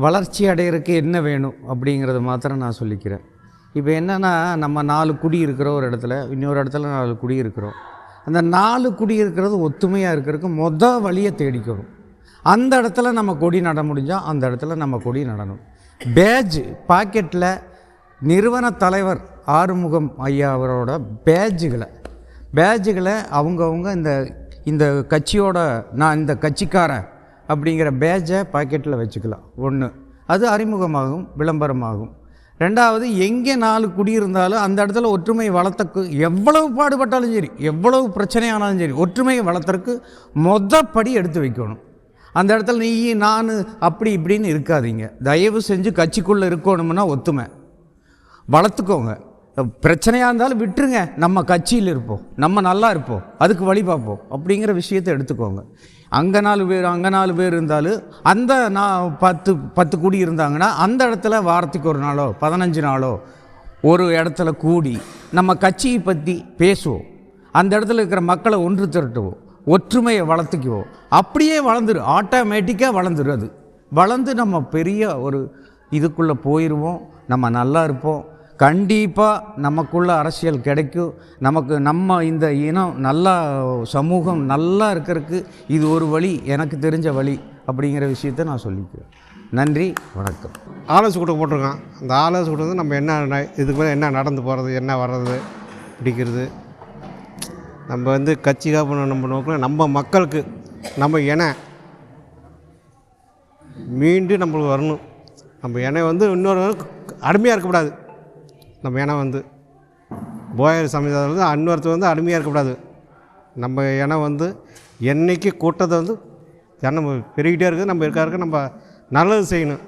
வளர்ச்சி அடையிறதுக்கு என்ன வேணும் அப்படிங்கிறத மாத்திரம் நான் சொல்லிக்கிறேன். இப்போ என்னென்னா, நம்ம 4 குடி இருக்கிற ஒரு இடத்துல, இன்னொரு இடத்துல 4 குடி இருக்கிறோம். அந்த 4 குடி இருக்கிறது ஒத்துமையாக இருக்கிறதுக்கு வழியை தேடிக்கணும். அந்த இடத்துல நம்ம கொடி நட முடிஞ்சால் அந்த இடத்துல நம்ம கொடி நடணும். பேட்ஜ் பாக்கெட்டில் நிறுவன தலைவர் ஆறுமுகம் ஐயா அவரோட பேட்ஜுகளை அவங்கவுங்க இந்த கட்சியோட நான் இந்த கட்சிக்காரன் அப்படிங்கிற பேட்ஜை பாக்கெட்டில் வச்சுக்கலாம். ஒன்று, அது அறிமுகமாகும், விளம்பரமாகும். ரெண்டாவது, எங்கே 4 குடி இருந்தாலும் அந்த இடத்துல ஒற்றுமை வளர்த்தக்கு எவ்வளவு பாடுபட்டாலும் சரி, எவ்வளவு பிரச்சனையானாலும் சரி, ஒற்றுமையை வளர்த்துறதுக்கு படி எடுத்து வைக்கணும். அந்த இடத்துல நீ நான் அப்படி இப்படின்னு இருக்காதீங்க. தயவு செஞ்சு கட்சிக்குள்ளே இருக்கணும்னா ஒத்துமை வளர்த்துக்கோங்க. பிரச்சனையாக இருந்தாலும் விட்டுருங்க, நம்ம கட்சியில் இருப்போம், நம்ம நல்லா இருப்போம், அதுக்கு வழி பார்ப்போம் அப்படிங்கிற விஷயத்தை எடுத்துக்கோங்க. அங்கே 4 பேர் இருந்தாலும் அந்த 10 குடி இருந்தாங்கன்னா அந்த இடத்துல வாரத்துக்கு ஒரு நாளோ 15 நாளோ ஒரு இடத்துல கூடி நம்ம கட்சியை பற்றி பேசுவோம். அந்த இடத்துல இருக்கிற மக்களை ஒன்று திரட்டுவோம், ஒற்றுமையை வளர்த்துக்குவோம். அப்படியே வளர்ந்துடும், ஆட்டோமேட்டிக்காக வளர்ந்துடும். அது வளர்ந்து நம்ம பெரிய ஒரு இதுக்குள்ளே போயிடுவோம், நம்ம நல்லா இருப்போம். கண்டிப்பாக நமக்குள்ள அரசியல் கிடைக்கும். நம்ம இந்த இனம் நல்லா, சமூகம் நல்லா இருக்கிறதுக்கு இது ஒரு வழி, எனக்கு தெரிஞ்ச வழி அப்படிங்கிற விஷயத்தை நான் சொல்லிக்கிறேன். நன்றி, வணக்கம். ஆலோசனை கூட்டம் போட்டிருக்கான். அந்த ஆலோசனை கூட்டம் வந்து நம்ம என்ன இதுக்கு மேலே என்ன நடந்து போகிறது, என்ன வர்றது பிடிக்கிறது, நம்ம வந்து கட்சிக்காக பண்ண நம்ம நோக்கில் நம்ம மக்களுக்கு நம்ம மீண்டும் நம்மளுக்கு வரணும். நம்ம வந்து இன்னொரு அடிமையாக இருக்கக்கூடாது. நம்ம வந்து போயர் சமுதாயம் வந்து இன்னொருத்தர் வந்து அடிமையாக இருக்கக்கூடாது. நம்ம வந்து என்றைக்கு கூட்டத்தை வந்து ஜனம் பெருகிட்டே இருக்குது. நம்ம இருக்க நம்ம நல்லது செய்யணும்.